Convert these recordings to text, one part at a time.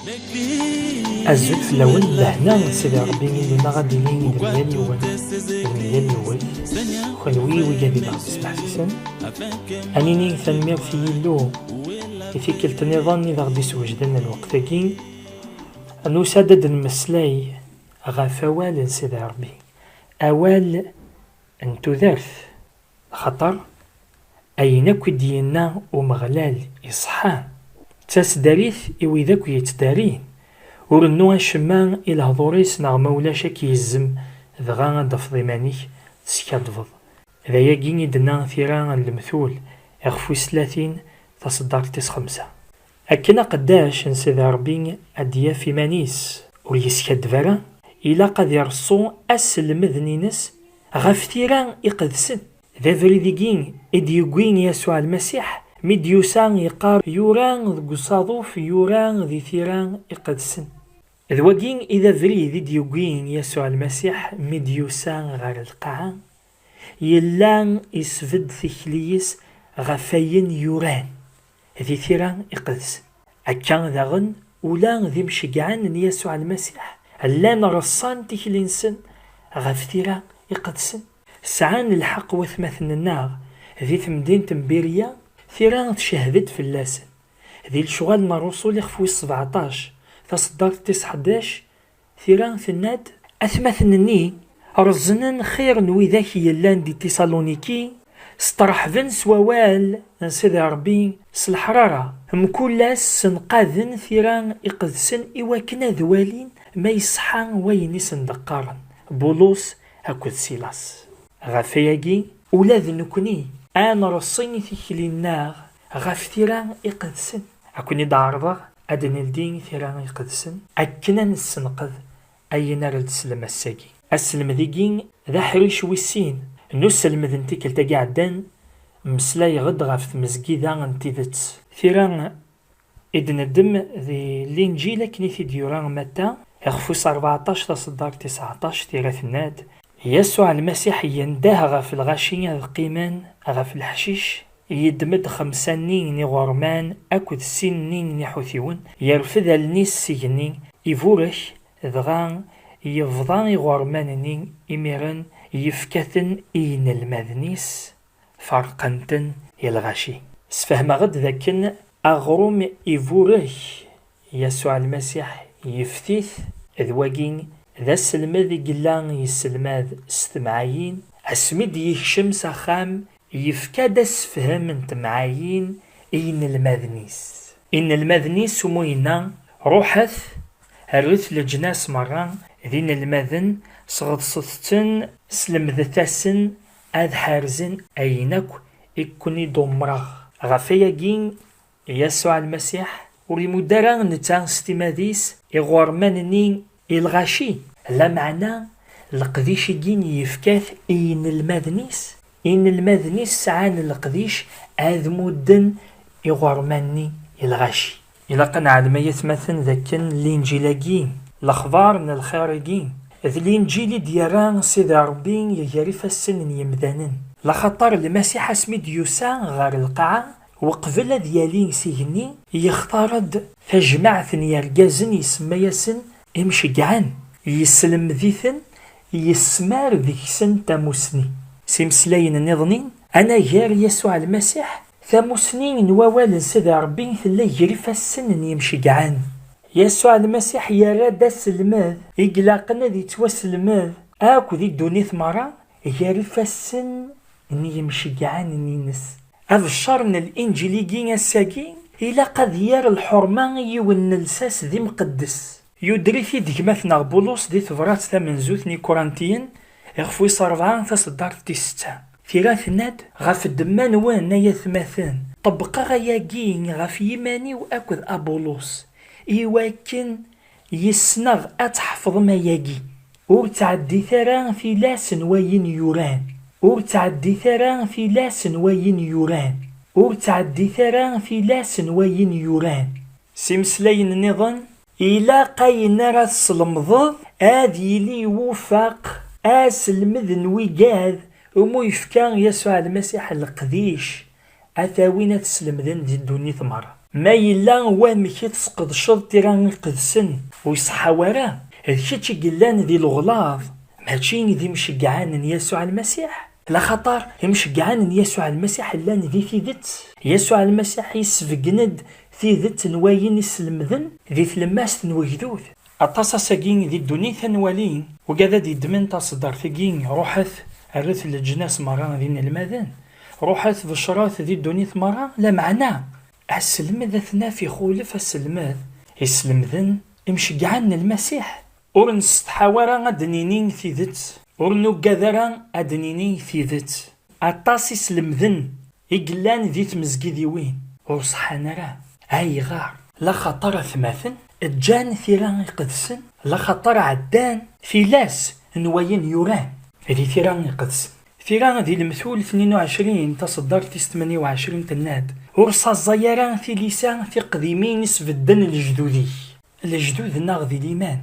الزوج الأول لهنا سيدي ربي لنا غادي لين ديال يوال ديال يوال خلوي وجابي بعض اسمح سيسن أنيني ثنمير في يلو في كلتا نظام إذا غادي سوجدنا الوقت كين أنو سادد المسلاي غاف أوال سيدي ربي أوال أنتو ذرث خطر أين كدينا ومغلال إصحى تسداريث إويذاك يتدارين ورنو أشمان إلى هضوريس نغ مولاش كيزم ذغا دفض مانيك تسكادفض ذا يقيني دنا ثيران المثول أخفوس 30 تصدر تيس 5 أكنا قداش نسيد ربي أديا في مانيس ويسكادفرا إلا قد يرسو أسل مذنينس غف ثيران إقدسن ذا فريديقين إديوغين يسوع المسيح ميديوسان يقار يوران ذو صادوف يوران ذي ثيران إقدسن ذواقين إذا فريد ديوغين يسوع المسيح ميديوسان غير القاعة يلان يسفد ثكليس غفاين يوران ذي ثيران إقدسن أكان ذاغن ولان ذي مشقعان يسوع المسيح اللان رصان تكلينسن غف ثيران إقدسن سعان الحق وثمثن النار ذي ثمدين تنبيريا ثيران تشهدت في اللاسن ذي الشغال ما الرسول يخفوي 17 تصدر 11 ثيران ثناد أثمثنني رزنن خير نوي ذاك يلان دي تيسالونيكي استرحبن سووال نسيد ربي سالحرارة مكولاس سنقاذن ثيران إقدسن إواكنا ذوالين ما يصحان وين سندقارن بولوس أكد سيلاس غافياكي ولاد نكوني أنا رصيني ثيكلي النار غاف ثيران إقدسن أكوني دارضا أدني الدين ثيران إقدسن أكنا نسنقذ أي نار السلم الساقي السلم ذيقين ذا حريش ويسين نسلم ذنتي كالتا قاعدان مسلاي غد غاف مزقي ذا انتذت ثيران إدن الدم ذي الإنجيل كني في ديوران متى يخفوس 14 تصدر 19 ثيرا الناد يسوع المسيح ينداه غاف الغاشية القيمان غاف الحشيش يدمد 5 نين غرمان أكد 6 نين حوثيون يرفذ النيس سيجني يفورش ذغان يفضان غرمان نين إميران يفكثن إين المذنيس فرقنتن الغاشي سفهم غد ذاكن أغروم يفورش يسوع المسيح يفتيث ذواقين ذا السلمذ قلان يسلماذ استمعايين اسمد يكشم سخام يفكاد اسفهم انت معايين إن المذنيس إن المذنيس سموينا روحث الرث لجناس مران ذين المذن صغد صدتن سلمذتاسن أذ حارزن أينك إكوني دمرغ غفياقين يسوع المسيح ولمدران نتان استماذيس إغورماننين الغاشي لا معنى القديش جين يفكاث إن المذنيس سعان القديش آذ مدن إغرماني الغاشي إلا قنع ما يتمثل ذاكن الإنجيلاجين الأخبار من الخارجين ذي الإنجيل دياران سيد ربين يجرف السن يمذانن لخطر المسيح اسمي ديوسان غار القاعة وقبل ديالين سيهني يختارد فجمعة يرجازن يسمى يسن إمشقعان يسلم ذيثن يسمار ذيكسن تاموسني سيمسلاين النظنين أنا جار يسوع المسيح ثاموسنين نوال سيد ربي ثلا يجرف السن يمشقعان يسوع المسيح يراد السلماذ إقلاقنا ذي توسلماذ آكو ذي دونيث مرة يجرف السن يمشقعان نينس أفشرنا الإنجليجين الساقين إلا قد يار الحرمان يون الساس ذي مقدس يدري في دقمثنا بولوس دي ثبرات ثمن زوثني كورانتيين يخفوي 4 تصدر 6 في غاث ناد غاف الدمان وانا يثمثان طبقا غياقين غاف يماني وأكد أبولوس إيواكن يسنغ أتحفظ ما ياقي ورتعدي ثران في لاسن وين يوران ورتعدي ثران في لاسن وين يوران ورتعدي ثران في لاسن وين يوران سيمسلين النظام إلا قاين راس المضض آذي لي وفاق أسلمذن ويقاذ ومو يفكان يسوع المسيح القديش أثاوين تسلمذن ذي الدنيا ثمرة ما يلا وامك تسقط شرط تيران قدسن ويصحى وراه هاد كيتش قلان ذي الغلاظ ماشي ذي مشجعان يسوع المسيح، لا خطر مشجعان يسوع المسيح لان ذي ثيدت يسوع المسيح يسفقند ثيدت نواين يسلمذن ذي ثلماس نوجدوث أطاسا ساقين ذي الدنيا ثنوالين وكذا ذي دمن تصدر ثقين روحث الرث للجناس مرة ذين المذن روحث بشراث ذي الدنيا مرة لا معنى السلمذ ثنا في خولف السلمذ يسلمذن مشجعان المسيح ورنس تحاورا أدنينين ثيدت ورنو قذرا أدنينين ثيدت أطاسي سلمذن إقلان ذي تمزقذي وين وصحانا راه أي غار لا خطر ثماثن الجان ثيران يقدسن لا خطر عدان في لاس نواين يوران هذه ثيران يقدسن ثيران ذي المثول 22 تصدر في 28 تناد ورصا الزياران في لسان في قديمين يسفدن الجدود ناغذي الإيمان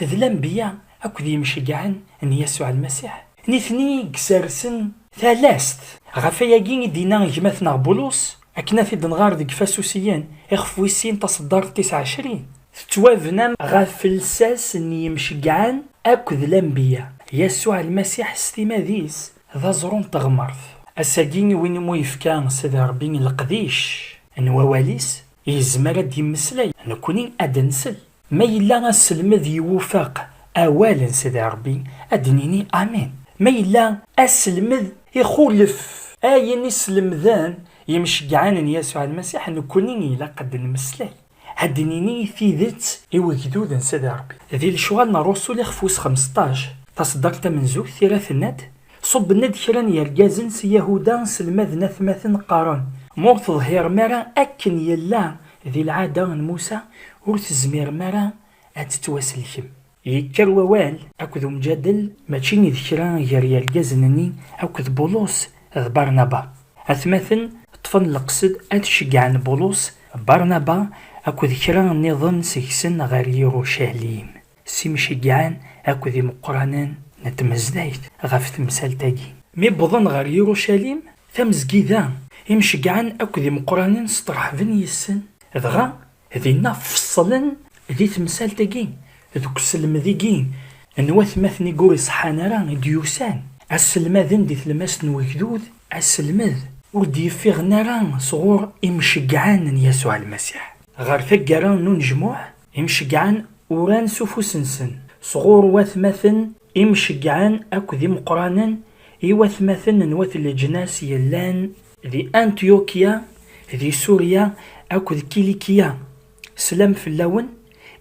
ذي الأنبياء أكو ذي مشجعان أن يسوع المسيح نثني قسارسن ثلاث غفاياقين دينا جماثنا بولوس أكنا في دنغار ديك فاسوسيان إخفويسين تصدر 29 تتوافنا غافل ساس ني مشجعان أكد الأنبياء يسوع المسيح ستيماذيس ذا زرون تغمرث الساقين وين مو يفكان سيدي ربي القديش نواليس يزمر دي مسلاي نكونين أدنسل ما يلا السلمذ يوفاق أولا سيدي ربي أدنيني آمين ما يلا السلمذ يخولف آين السلمذان يمشجعان يسوع المسيح نكونين إلا قد المسلاي هدنيني في ذات إوجدود سيدي ربي ذي الشوال نرسل خفوس 15 تصدرت من زوج ثلاث الند صب الند كران يرجازن سيهودا سلمذ ثماثن قارن مور تظهير مرا أكن يلا ذي العادة موسى ورتزمير مرا أتتواسلكم يكر ووال أكد مجادل ماشي ذكران يرجازنني أكد بولوس برنابا أثماثن طفن القصد أتشجعن بولوس برنابا أكو ذكران النظام سيكسن غير يروشاليم سي مشجعان أكو ذي مقرانان نتمزدايت غاف تمثال تاقي مي بضن غير يروشاليم ثمزقيدا يمشجعان أكو ذي مقرانان سطرح بن يسن ذغا ذي نفصلن ذي تمثال تاقي ذوك السلم ذيقين نواث مثني قوري صحانا ران ديوسان السلماذن دي ثلماس نوكدود السلماذ ودي في غناران صغور يمشجعان يسوع المسيح غير ثقران نون جموع يمشجعان وران سوفوسنسن صغور واثمثن يمشجعان أكو ذي مقرانا يواثمثن نواث الجناس يلان ذي أنتيوكيا ذي سوريا أكو ذي كيليكيا سلام في اللون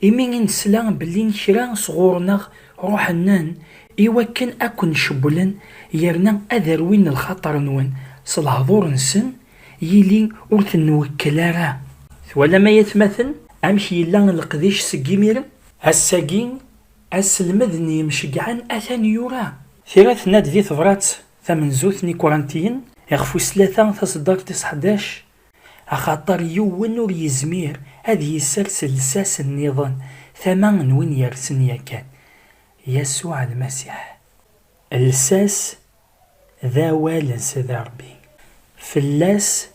إمين سلام بلين كرا صغورنا روحنان إيوكن أكو نشبولن يرنا أذروين الخطر نون صلحظور نسن يلي أرث نوكلارا ولا ما يتمثل أمشي يلا القديش سقيمير الساقين السلمذني مشجعان أثان يورا ثلاث ناد ذي ثبرات ثمن زوثني كورانتين يخفو ثلاثة تصدر 11 أخاطر يوون ور يزمير هذه يسلسل ساس النظام ثمان وين يرسن يكان يسوع المسيح الساس ذا والا سيدي ربي فلاس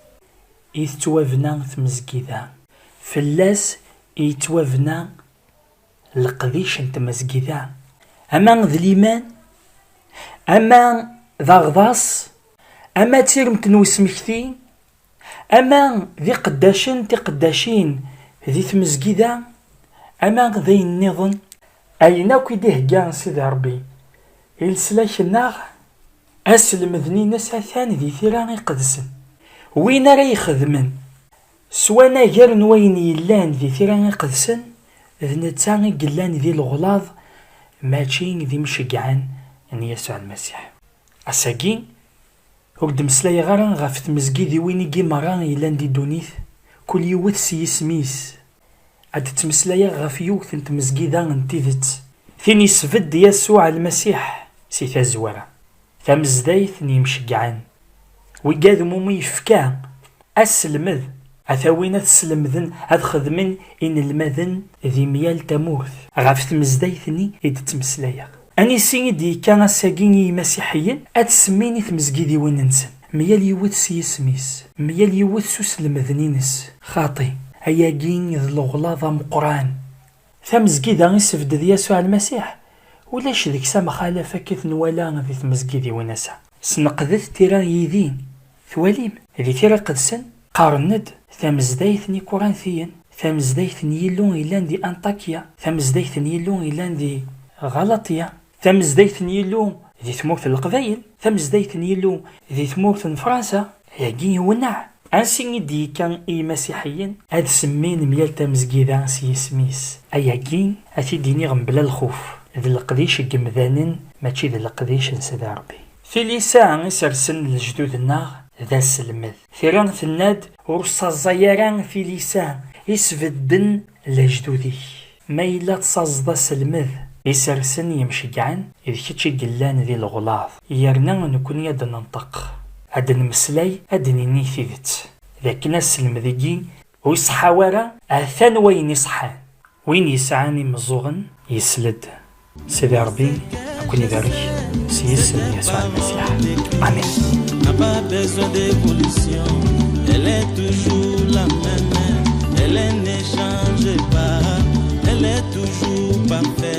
يتوافنا تمزقيدا فلاس يتوافنا القديش نتمزقيدا أما ذا الإيمان أما ذا غضاص أما تيرمت نوسمكتي أما ذي قداشين ذي تمزقيدا أما ذي النظن أين كيديه كاع سيدي ربي السلاك الناغ أسلم ذنين ثاني ذي ثيران يقدسن وين راه يخدمن سوانا غير وين يلان ذي ثيران يقدسن ذنتا قلان ذي الغلاظ ماشي ذي مشجعان أن يسوع المسيح أساقين وقد مسلاي غاران غاف تمزقي ذي وين يجي مران يلان دي دونيث كل يوث سي سميس عاد تمسلاي غاف يوث تمزقي ذا انتيذت ثيني سفد يسوع المسيح سي ثازوارا ثمزدايث ني مشجعان ويقاد مومي يفكا أسلمذ أثاوين تسلمذن هاد خدمن إن المذن ذي ميال تموث غاف تمزدايثني إد تمسلايا أني سيدي كان ساقيني مسيحيين أتسميني تمزقي ذي وين ننسن ميال يوث سي سميس ميال يوث سوس المذنينس خاطي أياكين ذ الغلاظة مقران ثمزكيدا يسفد ذي يسوع المسيح ولاش ذيك سما خالفة كيف نوالا ذي تمزكيدي ونسا سنقذت تيران يدين ثواليم ذي تيرا قدسن قارند ثمزدايث نيكورانثيا ثمزدايث نيلون إلان دي أنطاكيا ثمزدايث نيلون إلان دي غلطيا ثمزدايث نيلون ذي تموت القبايل ثمزدايث نيلون ذي تموت فرنسا ياكين ونع أنسي دي كان اي مسيحيين هاد سمين ميال تمزكيدا سي سميس أياكين أتي ديني غنبلا الخوف ذي القديش قمذانن ماشي ذي القديش نسدا ربي في لسان سرسن الجدود النار ذا السلمذ ثيران ثناد ورصا الزياران في لسان يسفدن لجدودي ما إلا تصازد سلمذ يسرسن يمشقعن إذ كتشي قلان ذي الغلاظ يرنا نكون يد ننطق هاد المسلاي هاد نيني ثيدت لكن السلمذيكي ويصحى ورا أثان وين يصحان وين يسعاني مزوغن يسلد سيدي ربي أكون يبارك سيسلم يسوع المسيح آمين. N'a pas besoin d'évolution, elle est toujours la même, elle ne change pas, elle est toujours parfaite.